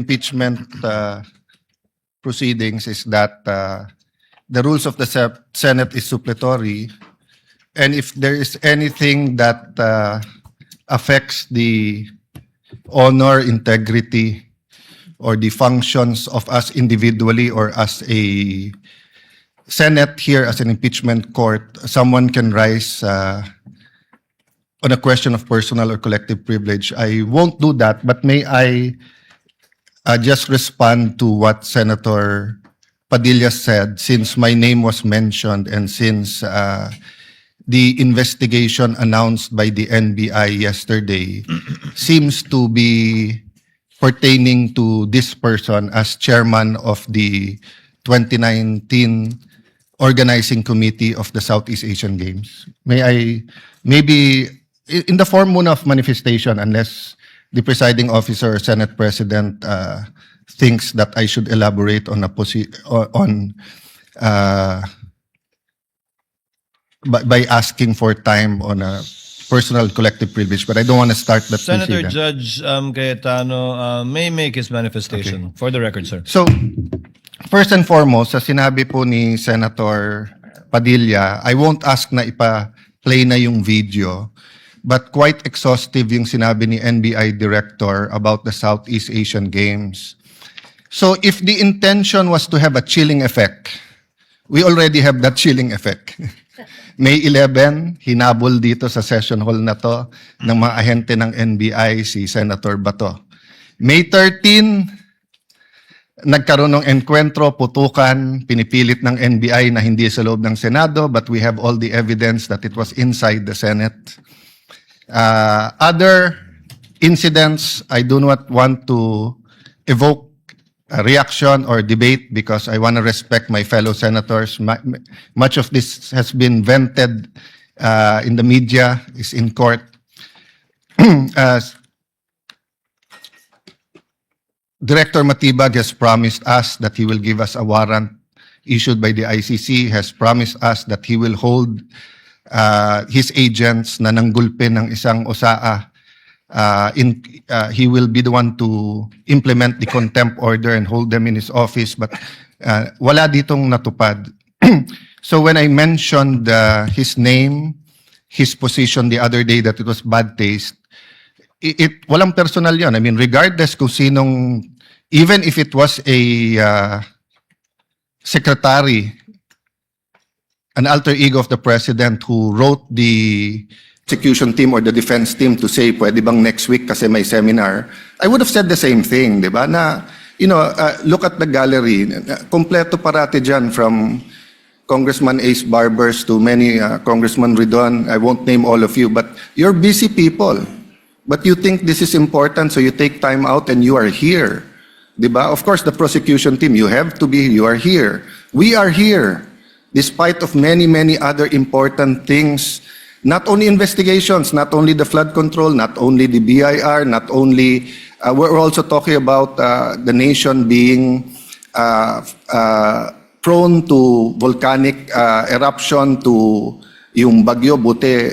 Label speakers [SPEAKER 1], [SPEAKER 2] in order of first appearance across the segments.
[SPEAKER 1] impeachment proceedings is that the rules of the Senate is suppletory, and if there is anything that affects the honor, integrity, or the functions of us individually or as a Senate here as an impeachment court, someone can rise on a question of personal or collective privilege. I won't do that, but may I just respond to what Senator Padilla said, since my name was mentioned and since the investigation announced by the NBI yesterday seems to be pertaining to this person as chairman of the 2019 organizing committee of the Southeast Asian Games. May I, maybe in the form muna of manifestation, unless the presiding officer or Senate President thinks that I should elaborate on by asking for time on a personal collective privilege, but I don't want to start that.
[SPEAKER 2] Senator
[SPEAKER 1] proceeding.
[SPEAKER 2] Judge Cayetano may make his manifestation. For the record, sir.
[SPEAKER 1] So, first and foremost, sa sinabi po ni Senator Padilla, I won't ask na ipa-play na yung video, but quite exhaustive yung sinabi ni NBI Director about the Southeast Asian Games. So, if the intention was to have a chilling effect, we already have that chilling effect. May 11, hinabol dito sa session hall na to ng mga ahente ng NBI si Senator Bato. May 13, nagkaroon ng enkwentro, putukan, pinipilit ng NBI na hindi sa loob ng Senado, but we have all the evidence that it was inside the Senate. Other incidents, I do not want to evoke a reaction or debate because I want to respect my fellow senators. Much of this has been vented in the media, is in court. Director Matibag has promised us that he will give us a warrant issued by the ICC, has promised us that he will hold his agents na nanggulpe ng isang OSAA. He will be the one to implement the contempt order and hold them in his office, but wala ditong natupad. So when I mentioned his name, his position the other day that it was bad taste, walang personal yun. I mean, regardless kung sinong, even if it was a secretary, an alter ego of the president who wrote the execution team or the defense team to say, pwede bang next week kasi may seminar, I would have said the same thing, di ba? Na, look at the gallery. Kompleto parati dyan from Congressman Ace Barbers to many Congressman Ridon. I won't name all of you, but you're busy people. But you think this is important, so you take time out and you are here. Di ba? Of course, the prosecution team, you have to be, you are here. We are here, despite of many, many other important things. Not only investigations, not only the flood control, not only the BIR, not only, we're also talking about the nation being prone to volcanic eruption, to yung bagyo, buti,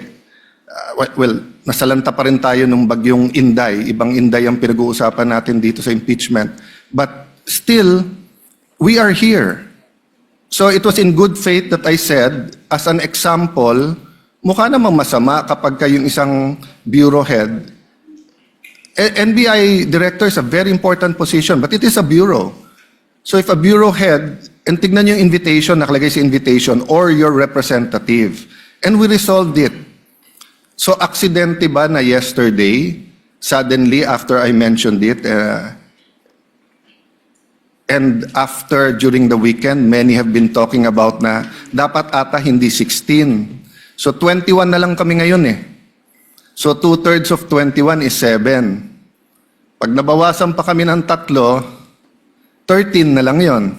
[SPEAKER 1] well, nasalanta pa rin tayo ng bagyong Inday, ibang Inday ang pinag-uusapan natin dito sa impeachment. But still, we are here. So it was in good faith that I said, as an example, mukha namang masama kapag kayong isang bureau head. NBI director is a very important position, but it is a bureau. So if a bureau head, and tignan yung invitation, nakalagay sa invitation, or your representative, and we resolved it. So aksidente ba na yesterday, suddenly after I mentioned it, and after during the weekend, many have been talking about na dapat ata hindi 16. So 21 na lang kami ngayon eh. So 2/3 of 21 is 7. Pag nabawasan pa kami ng 3, 13 na lang yon.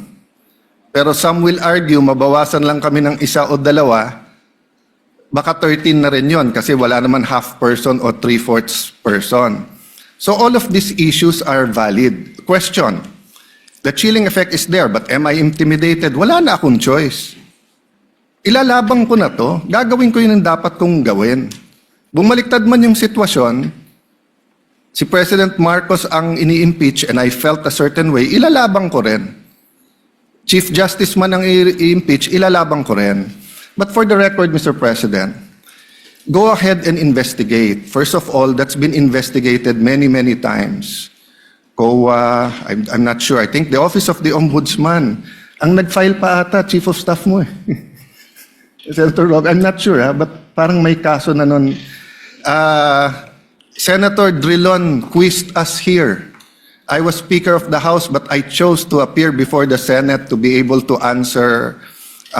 [SPEAKER 1] Pero some will argue, mabawasan lang kami ng 1 o 2, baka 13 na rin yon kasi wala naman half person o 3/4 person. So all of these issues are valid. Question, the chilling effect is there, but am I intimidated? Wala na akong choice. Ilalabang ko na to, gagawin ko yun ang dapat kong gawin. Bumaliktad man yung sitwasyon, si President Marcos ang ini-impeach and I felt a certain way, ilalabang ko rin. Chief Justice man ang i-impeach, ilalabang ko rin. But for the record, Mr. President, go ahead and investigate. First of all, that's been investigated many, many times. COA, I'm not sure. I think the Office of the Ombudsman, ang nag-file pa ata, Chief of Staff mo eh. Senator Rob, I'm not sure but parang may kaso na nun. Senator Drilon quizzed us here. I was Speaker of the House but I chose to appear before the Senate to be able to answer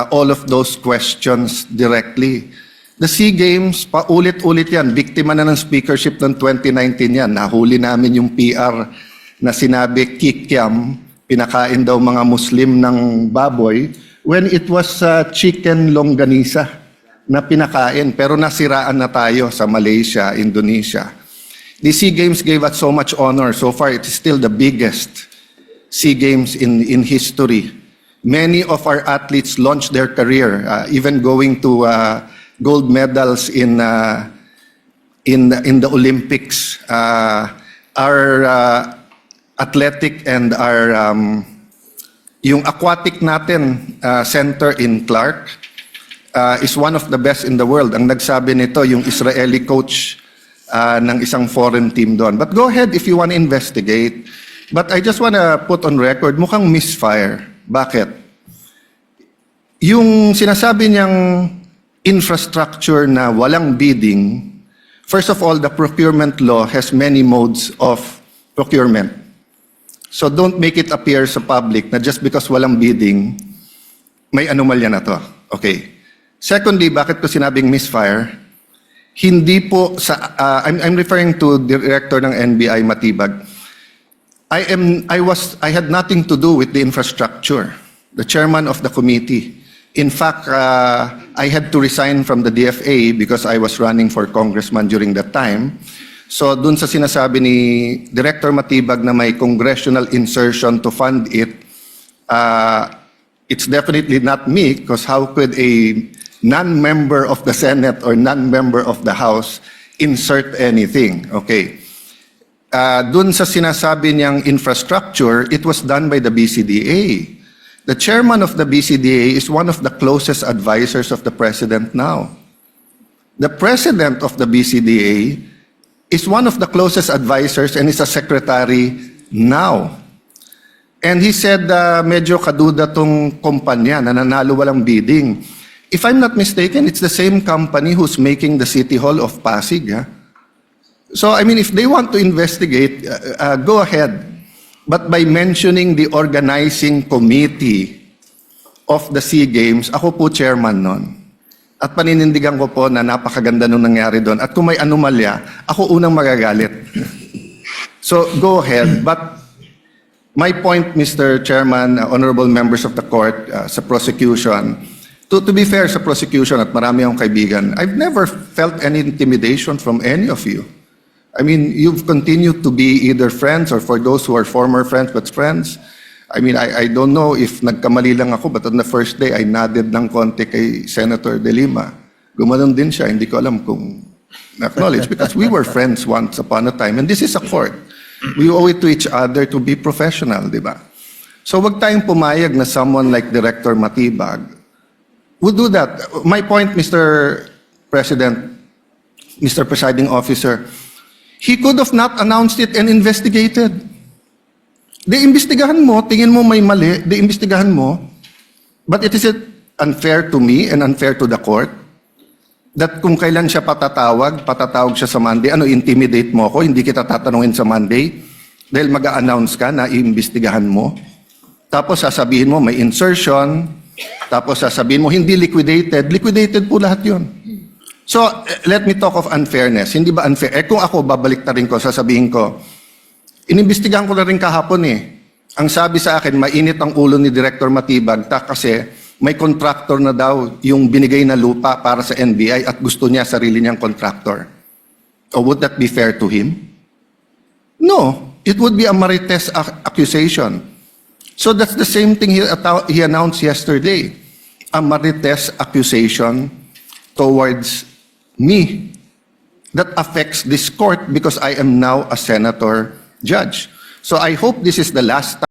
[SPEAKER 1] all of those questions directly. The SEA Games, paulit-ulit yan. Biktima na ng speakership ng 2019 yan. Nahuli namin yung PR na sinabi kikiam, pinakain daw mga Muslim ng baboy, when it was chicken longganisa na pinakain. Pero nasiraan na tayo sa Malaysia, Indonesia. The SEA Games gave us so much honor. So far, it is still the biggest SEA Games in history. Many of our athletes launched their career, even going to gold medals in the Olympics. Our athletic and our yung aquatic natin center in Clark is one of the best in the world. Ang nagsabi nito yung Israeli coach ng isang foreign team doon. But go ahead if you want to investigate. But I just want to put on record, mukhang misfire. Bakit? Yung sinasabi niyang infrastructure na walang bidding, first of all, the procurement law has many modes of procurement. So don't make it appear sa public na just because walang bidding, may anomalya na to. Okay. Secondly, bakit ko sinabing misfire? Hindi po sa I'm referring to director ng NBI Matibag. I had nothing to do with the infrastructure. The chairman of the committee. In fact, I had to resign from the DFA because I was running for congressman during that time. So dun sa sinasabi ni Director Matibag na may congressional insertion to fund it, it's definitely not me because how could a non-member of the Senate or non-member of the House insert anything? Okay. Dun sa sinasabi niyang infrastructure, it was done by the BCDA. The chairman of the BCDA is one of the closest advisors of the president now. The president of the BCDA is one of the closest advisors and is a secretary now. And he said, medyo kaduda tong kumpanya na nanalo walang bidding. If I'm not mistaken, it's the same company who's making the City Hall of Pasig. So, I mean, if they want to investigate, go ahead. But by mentioning the organizing committee of the SEA Games, ako po chairman nun. At paninindigan ko po na napakaganda nung nangyari doon. At kung may anomalya, ako unang magagalit. So, go ahead. But my point, Mr. Chairman, honorable members of the court, sa prosecution, to be fair sa prosecution at marami akong kaibigan, I've never felt any intimidation from any of you. I mean, you've continued to be either friends or for those who are former friends but friends. I mean, I don't know if nagkamali lang ako but on the first day, I nodded ng konti kay Senator De Lima. Gumanon din siya, hindi ko alam kung acknowledge because we were friends once upon a time and this is a court. We owe it to each other to be professional, di ba? So wag tayong pumayag na someone like Director Matibag would do that. My point, Mr. President, Mr. Presiding Officer, he could have not announced it and investigated. Imbestigahan mo, tingin mo may mali, imbestigahan mo. But it is unfair to me and unfair to the court that kung kailan siya patatawag siya sa Monday, intimidate mo ako, hindi kita tatanungin sa Monday dahil mag-a-announce ka na iimbestigahan mo. Tapos sasabihin mo may insertion, tapos sasabihin mo hindi liquidated po lahat yun. So, let me talk of unfairness. Hindi ba unfair? Kung ako, babalik na rin ko, sasabihin ko, inimbestigahan ko na rin kahapon Ang sabi sa akin, mainit ang ulo ni Director Matibag kasi may contractor na daw yung binigay na lupa para sa NBI at gusto niya sarili niyang contractor. Or would that be fair to him? No. It would be a marites accusation. So that's the same thing he announced yesterday. A marites accusation towards me. that affects this court because I am now a senator judge. So I hope this is the last time